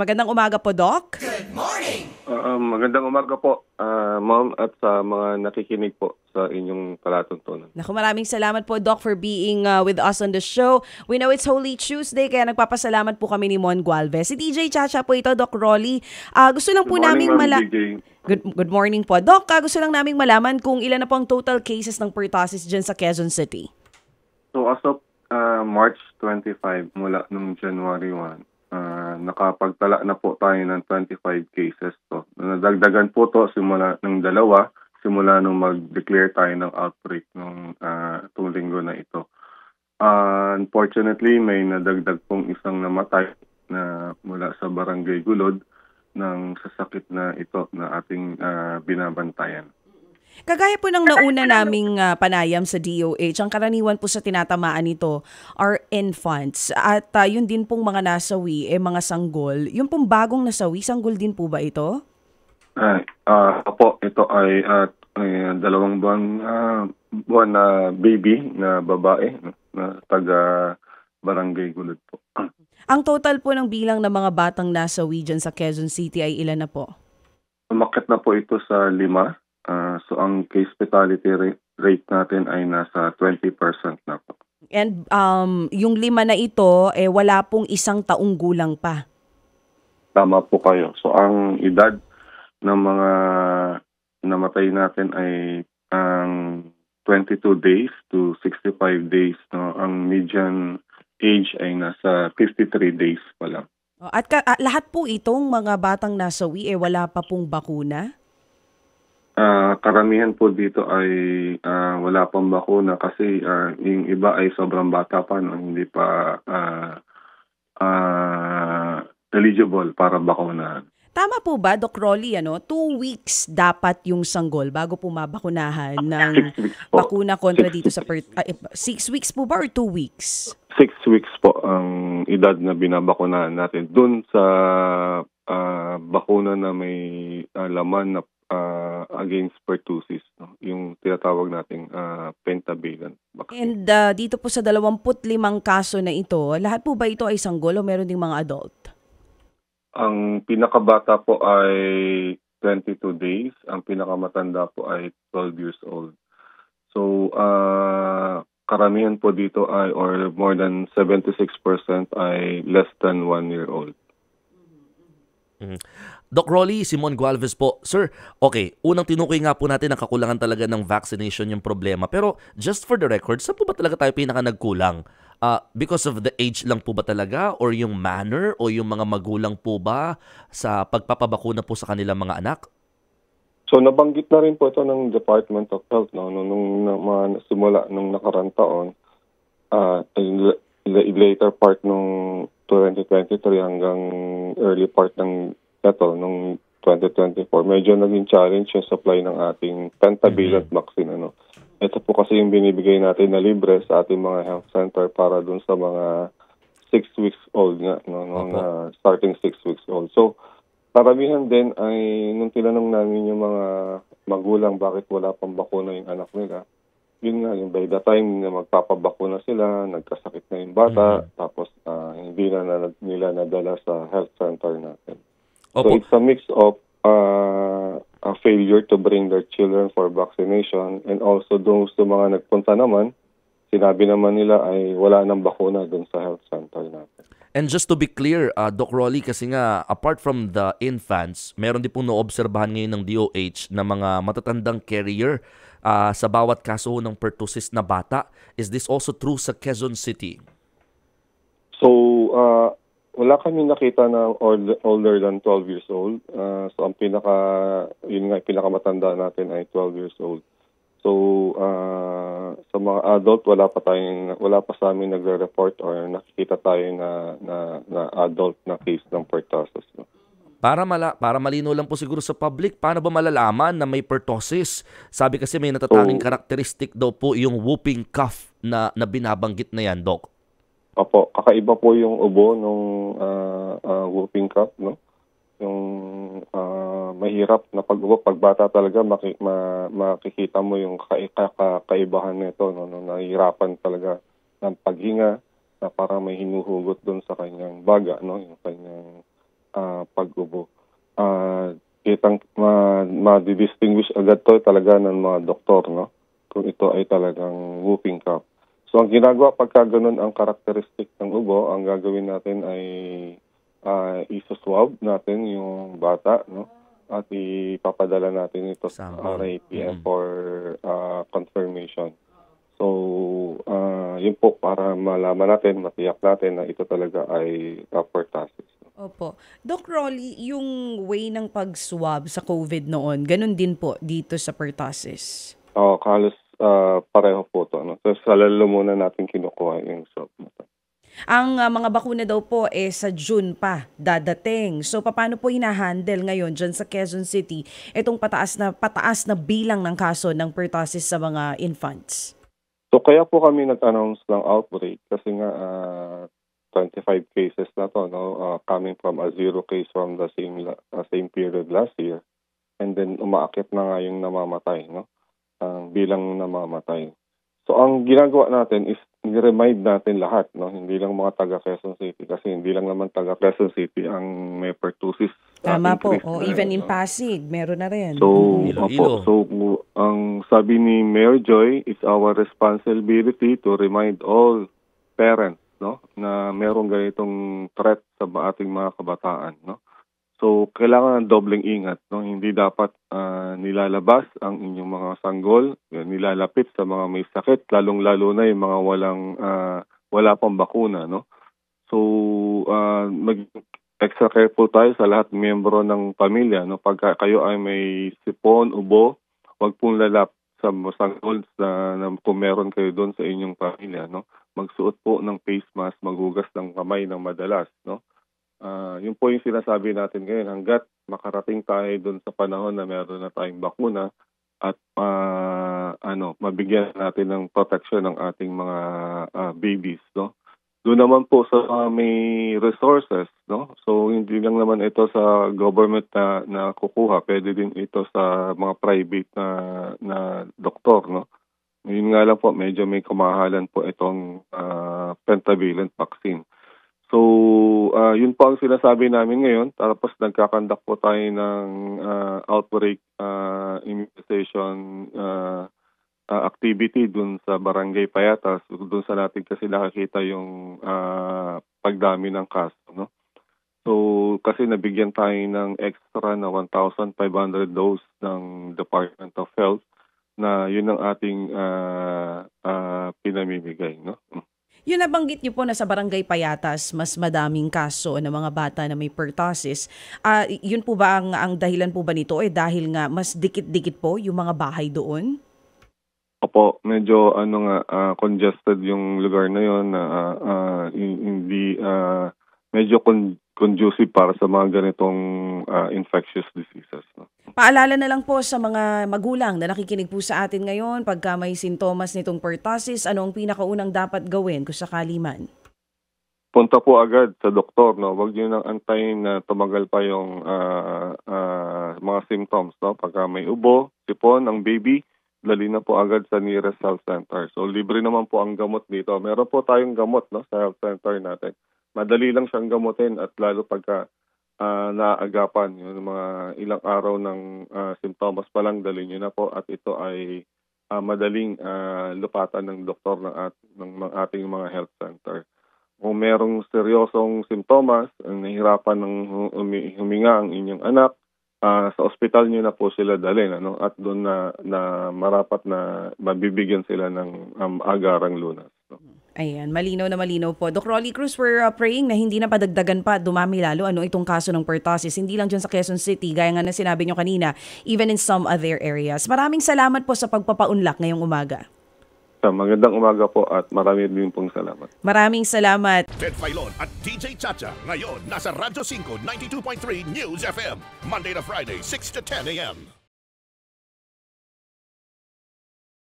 Magandang umaga po, Doc. Magandang umaga po, ma'am, at sa mga nakikinig po sa inyong palatuntunan. Naku, maraming salamat po, Doc, for being with us on the show. We know it's Holy Tuesday, kaya nagpapasalamat po kami ni Mon Gualvez. Si DJ Chacha po ito, Doc Rolly. Gusto lang po Good morning, naming ma'am, DJ. Good morning po. Doc, gusto lang naming malaman kung ilan na po ang total cases ng pertussis dyan sa Quezon City. So as of March 25, mula nung January 1, nakapagtala na po tayo ng 25 cases. So, nadagdagan po to simula ng dalawa, simula nung mag-declare tayo ng outbreak nung itong linggo na ito. Unfortunately, may nadagdag pong isang namatay na mula sa Barangay Gulod ng sasakit na ito na ating binabantayan. Kagaya po ng nauna naming panayam sa DOH, ang karaniwan po sa tinatamaan nito are infants. At yun din pong mga nasawi, mga sanggol. Yung pong bagong nasawi, sanggol din po ba ito? Ito ay 2 buwan na baby na babae na taga Barangay Gulod po. Ang total po ng bilang ng mga batang nasawi dyan sa Quezon City ay ilan na po? Umakyat na po ito sa 5. So ang case fatality rate natin ay nasa 20% na po. And yung 5 na ito, wala pong 1 taong gulang pa. Tama po kayo. So ang edad ng mga namatay natin ay ang 22 days to 65 days. No? Ang median age ay nasa 53 days pa lang. At lahat po itong mga batang nasawi, wala pa pong bakuna? Karamihan po dito ay wala pang bakuna kasi yung iba ay sobrang bata pa, no? Hindi pa eligible para bakunahan. Tama po ba, Doc Rolly, 2 weeks dapat yung sanggol bago po mabakunahan ng bakuna kontra dito sa 6 weeks po ba or 2 weeks? 6 weeks po ang edad na binabakunahan natin. Doon sa bakuna na may laman na against pertussis, no? Yung tinatawag nating pentavalent vaccine. And dito po sa 25 kaso na ito, lahat po ba ito ay sanggol o meron ding mga adult? Ang pinakabata po ay 22 days, ang pinakamatanda po ay 12 years old. So, karamihan po dito ay, or more than 76% ay less than 1 year old. Doc Rolly, Simon Gualvez po. Sir, okay, unang tinukoy nga po natin ang kakulangan talaga ng vaccination yung problema. Pero just for the record, saan po ba talaga tayo pinaka nagkulang? Because of the age lang po ba talaga? Or yung manner? O yung mga magulang po ba sa pagpapabakuna po sa kanilang mga anak? So nabanggit na rin po ito ng Department of Health, no? Nung simula nung nakarang taon, later part nung 2023 hanggang early part ng nung 2024, medyo naging challenge yung supply ng ating pentavalent vaccine. Ito po kasi yung binibigay natin na libre sa ating mga health center para dun sa mga 6 weeks old nga, starting 6 weeks old. So, karamihan din ay nung tinanong namin yung mga magulang bakit wala pang bakuna yung anak nila, yun nga, yung by the time na magpapabakuna sila, nagkasakit na yung bata, tapos hindi na nila nadala sa health center natin. Opo. So it's a mix of a failure to bring their children for vaccination, and also those mga nagpunta naman, sinabi naman nila ay wala nang bakuna dun sa health center natin. And just to be clear, Doc Rolly, kasi nga, apart from the infants, meron din pong naobserbahan ngayon ng DOH na mga matatandang carrier sa bawat kaso ng pertussis na bata. Is this also true sa Quezon City? So, wala kami nakita na older than 12 years old. So, ang pinakamatanda natin ay 12 years old. So, sa mga adult, wala pa sa amin nagre-report or nakikita tayo na adult na case ng pertussis. No? Para malino lang po siguro sa public, paano ba malalaman na may pertussis? Sabi kasi may natatanging karakteristik daw po yung whooping cough na binabanggit na yan, Doc. Opo, kakaiba po yung ubo nung whooping cough, no? Yung mahirap na pag-ubo, pagbata talaga makikita mo yung kaibahan nito, no? Nahihirapan talaga ng paghinga na parang may hinuhugot doon sa kanyang baga, no? Yung kanyang pag-ubo. Kitang ma-distinguish agad to talaga ng mga doktor, no? Kung ito ay talagang whooping cough. So ang ginagawa pagka ganun ang karakteristik ng ubo, ang gagawin natin ay isa-swab natin yung bata, no? At ipapadala natin ito sa Sample. RAPM for confirmation. So, yun po para malaman natin, matiyak natin na ito talaga ay pertussis. Opo. Doc Rolly, yung way ng pag-swab sa COVID noon, ganun din po dito sa pertussis. Halos pareho po ito. No? So, sa lalo muna natin kinukuha yung swab na ito. Ang mga bakuna daw po sa June pa dadating. So paano po hinahandle ngayon dyan sa Quezon City itong pataas na bilang ng kaso ng pertussis sa mga infants? So kaya po kami nag-announce ng outbreak kasi nga 25 cases na to, no? Coming from a 0 case from the same period last year, and then umaakit na nga yung namamatay, no? Bilang namamatay. So ang ginagawa natin is i-remind natin lahat, no? Hindi lang mga taga Quezon City kasi hindi lang naman taga Quezon City ang may pertussis. Tama po. Increase Even in no? Pasig, meron na rin. So, Iloilo. so ang sabi ni Mayor Joy, it's our responsibility to remind all parents, no, na merong ganitong threat sa ating mga kabataan, no. So, kailangan ng dobleng ingat, no. Hindi dapat nilalabas ang inyong mga sanggol, nilalapit sa mga may sakit, lalong-lalo na yung mga wala pang bakuna, no. So, extra careful tayo sa lahat miyembro ng pamilya, no. Pagka kayo ay may sipon, ubo, wag pong lalap sa sanggol na kung meron kayo doon sa inyong pamilya, no. Magsuot po ng face mask, maghugas ng kamay ng madalas, no. Yun po yung sinasabi natin ngayon hanggat makarating tayo doon sa panahon na meron na tayong bakuna at mabigyan natin ng protection ng ating mga babies, no. Doon naman po sa may resources, no. So hindi lang naman ito sa government na kukuha, pwede din ito sa mga private na doktor, no. Yun nga lang po, medyo may kamahalan po itong pentavalent vaccine. So, yun po ang sinasabi namin ngayon. Tapos nagkakandak po tayo ng outbreak immunization activity dun sa Barangay Payatas. Dun sa natin kasi nakakita yung pagdami ng kaso, no? So, kasi nabigyan tayo ng extra na 1,500 dose ng Department of Health na yun ang ating pinamimigay, no? Yun nabanggit niyo po na sa Barangay Payatas, mas madaming kaso ng mga bata na may pertussis. Yun po ba ang dahilan po ba nito? Dahil nga mas dikit-dikit po yung mga bahay doon? Opo, medyo congested yung lugar na yun. Hindi medyo conducive para sa mga ganitong infectious diseases, no? Paalala na lang po sa mga magulang na nakikinig po sa atin ngayon, pagka may sintomas nitong pertussis, ano ang pinakaunang dapat gawin kung sakali man? Punta po agad sa doktor, no? Huwag niyo nang antayin na tumagal pa yung mga symptoms, no? Pagka may ubo, sipon, ang baby, dali na po agad sa nearest health center. So libre naman po ang gamot dito. Meron po tayong gamot, no, sa health center natin. Madali lang siyang gamutin at lalo pagka naagapan yung mga ilang araw ng simptomas pa lang, dali nyo na po at ito ay madaling lupatan ng doktor ng ating mga health center. Kung merong seryosong simptomas, nahihirapan ng huminga ang inyong anak, sa ospital nyo na po sila dalhin, ano? At doon na marapat na mabibigyan sila ng agarang lunas, no? Ayan, malinaw na malinaw po. Doc Rolly Cruz, we're praying na hindi na padagdagan pa, dumami lalo itong kaso ng pertussis. Hindi lang dyan sa Quezon City, gaya nga na sinabi nyo kanina, even in some other areas. Maraming salamat po sa pagpapaunlak ngayong umaga. Magandang umaga po at marami din pong salamat. Maraming salamat. Ted Filon at DJ Chacha. Ngayon, nasa Radyo 5, 92.3 News FM. Monday to Friday, 6 to 10 a.m.